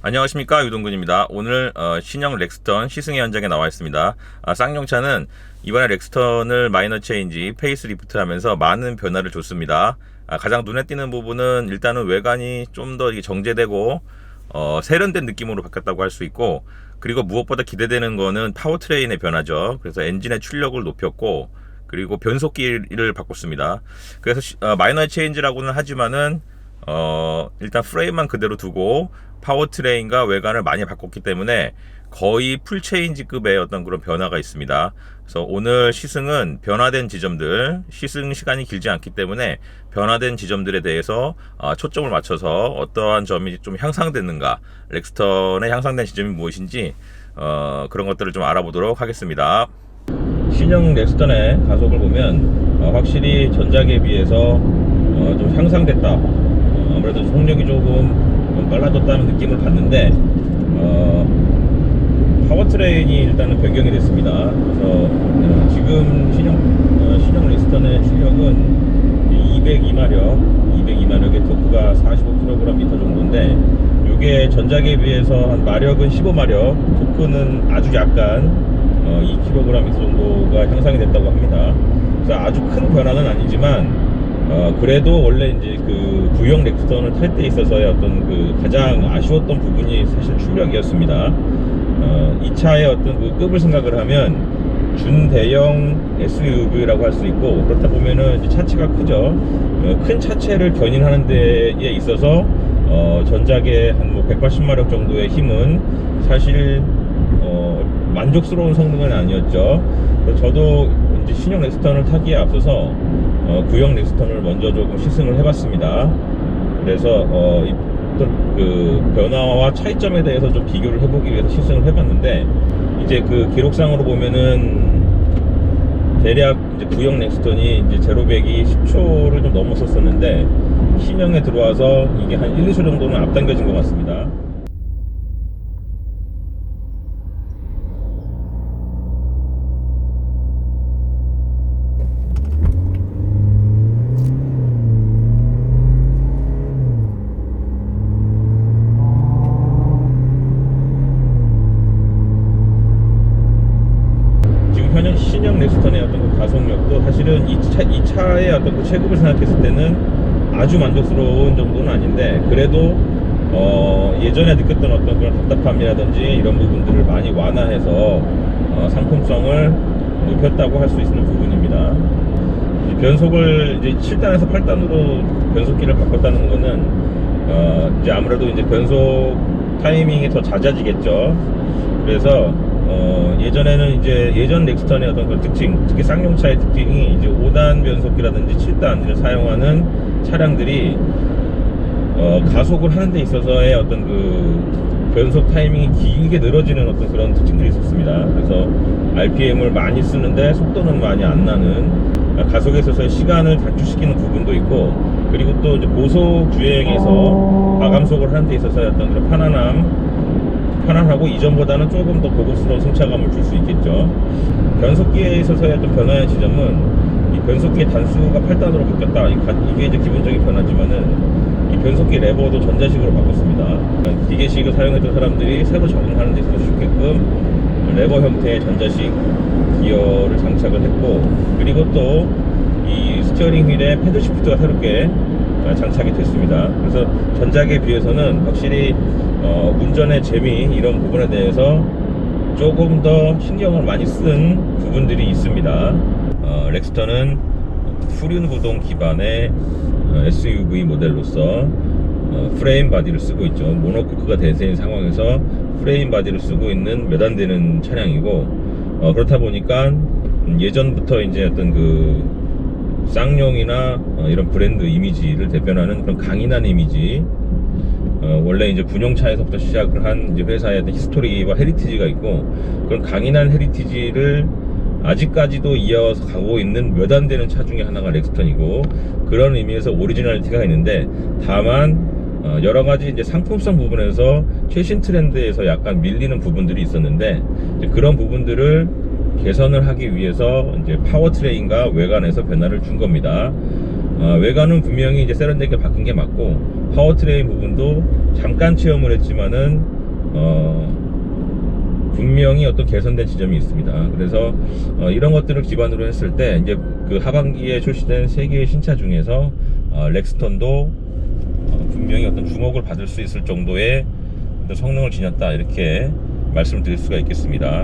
안녕하십니까, 유동근입니다. 오늘 신형 렉스턴 시승의 현장에 나와 있습니다. 쌍용차는 이번에 렉스턴을 마이너 체인지 페이스리프트 하면서 많은 변화를 줬습니다. 가장 눈에 띄는 부분은 일단은 외관이 좀 더 정제되고 세련된 느낌으로 바뀌었다고 할 수 있고, 그리고 무엇보다 기대되는 거는 파워트레인의 변화죠. 그래서 엔진의 출력을 높였고, 그리고 변속기를 바꿨습니다. 그래서 마이너 체인지라고는 하지만은 일단 프레임만 그대로 두고 파워트레인과 외관을 많이 바꿨기 때문에 거의 풀체인지급의 어떤 그런 변화가 있습니다. 그래서 오늘 시승은 변화된 지점들, 시승 시간이 길지 않기 때문에 변화된 지점들에 대해서 초점을 맞춰서 어떠한 점이 좀 향상됐는가, 렉스턴의 향상된 지점이 무엇인지 그런 것들을 좀 알아보도록 하겠습니다. 신형 렉스턴의 가속을 보면 확실히 전작에 비해서 좀 향상됐다. 아무래도 속력이 조금 빨라졌다는 느낌을 받는데 파워트레인이 일단은 변경이 됐습니다. 그래서 지금 신형 렉스턴의 출력은 202마력의 토크가 45kgm 정도인데, 이게 전작에 비해서 한 마력은 15마력, 토크는 아주 약간 2kgm 정도가 향상이 됐다고 합니다. 그래서 아주 큰 변화는 아니지만 그래도 원래 이제 그 구형 렉스턴을 탈 때 있어서의 어떤 그 가장 아쉬웠던 부분이 사실 출력이었습니다. 이 차의 어떤 그 급을 생각을 하면 준대형 SUV라고 할 수 있고, 그렇다 보면은 이제 차체가 크죠. 큰 차체를 견인하는 데에 있어서 전작의 한 뭐 180마력 정도의 힘은 사실 만족스러운 성능은 아니었죠. 저도 이제 신형 렉스턴을 타기에 앞서서 구형 렉스턴을 먼저 조금 시승을 해봤습니다. 그래서 어떤 그 변화와 차이점에 대해서 좀 비교를 해보기 위해서 시승을 해봤는데, 이제 그 기록상으로 보면은 대략 이제 구형 렉스턴이 이제 제로백이 10초를 좀 넘었었는데, 신형에 들어와서 이게 한 1, 2초 정도는 앞당겨진 것 같습니다. 현재 신형 렉스턴의 어떤 그 가속력도 사실은 이 차의 어떤 그 체급을 생각했을 때는 아주 만족스러운 정도는 아닌데, 그래도 예전에 느꼈던 어떤 그런 답답함이라든지 이런 부분들을 많이 완화해서 상품성을 높였다고 할 수 있는 부분입니다. 변속을 이제 7단에서 8단으로 변속기를 바꿨다는 거는 이제 아무래도 이제 변속 타이밍이 더 잦아지겠죠. 그래서 예전에는 이제 예전 렉스턴의 어떤 그 특징, 특히 쌍용차의 특징이 이제 5단 변속기라든지 7단을 사용하는 차량들이 가속을 하는 데 있어서의 어떤 그 변속 타이밍이 길게 늘어지는 어떤 그런 특징들이 있었습니다. 그래서 RPM을 많이 쓰는데 속도는 많이 안 나는, 가속에 있어서의 시간을 단축시키는 부분도 있고, 그리고 또 이제 고속 주행에서 과감속을 하는 데 있어서의 어떤 그런 편안하고 이전보다는 조금 더 고급스러운 승차감을 줄 수 있겠죠. 변속기에 있어서의 어떤 변화의 지점은 이 변속기의 단수가 8단으로 바뀌었다. 이게 이제 기본적인 변화지만은 이 변속기 레버도 전자식으로 바꿨습니다. 기계식을 사용했던 사람들이 새로 적응하는 데 있어서 쉽게끔 레버 형태의 전자식 기어를 장착을 했고, 그리고 또 이 스티어링 휠에 패드 시프트가 새롭게 장착이 됐습니다. 그래서 전작에 비해서는 확실히 운전의 재미, 이런 부분에 대해서 조금 더 신경을 많이 쓴 부분들이 있습니다. 렉스턴은 후륜 구동 기반의 SUV 모델로서 프레임 바디를 쓰고 있죠. 모노코크가 대세인 상황에서 프레임 바디를 쓰고 있는 몇 안 되는 차량이고, 그렇다 보니까 예전부터 이제 어떤 그 쌍용이나 이런 브랜드 이미지를 대변하는 그런 강인한 이미지, 원래 이제 군용차에서부터 시작을 한 이제 회사의 어떤 히스토리와 헤리티지가 있고, 그런 강인한 헤리티지를 아직까지도 이어서 가고 있는 몇 안 되는 차 중에 하나가 렉스턴이고, 그런 의미에서 오리지널리티가 있는데, 다만 여러 가지 이제 상품성 부분에서 최신 트렌드에서 약간 밀리는 부분들이 있었는데, 이제 그런 부분들을 개선을 하기 위해서 이제 파워트레인과 외관에서 변화를 준 겁니다. 외관은 분명히 이제 세련되게 바뀐 게 맞고, 파워트레인 부분도 잠깐 체험을 했지만은 분명히 어떤 개선된 지점이 있습니다. 그래서 이런 것들을 기반으로 했을 때 이제 그 하반기에 출시된 세 개의 신차 중에서 렉스턴도 분명히 어떤 주목을 받을 수 있을 정도의 어떤 성능을 지녔다, 이렇게 말씀을 드릴 수가 있겠습니다.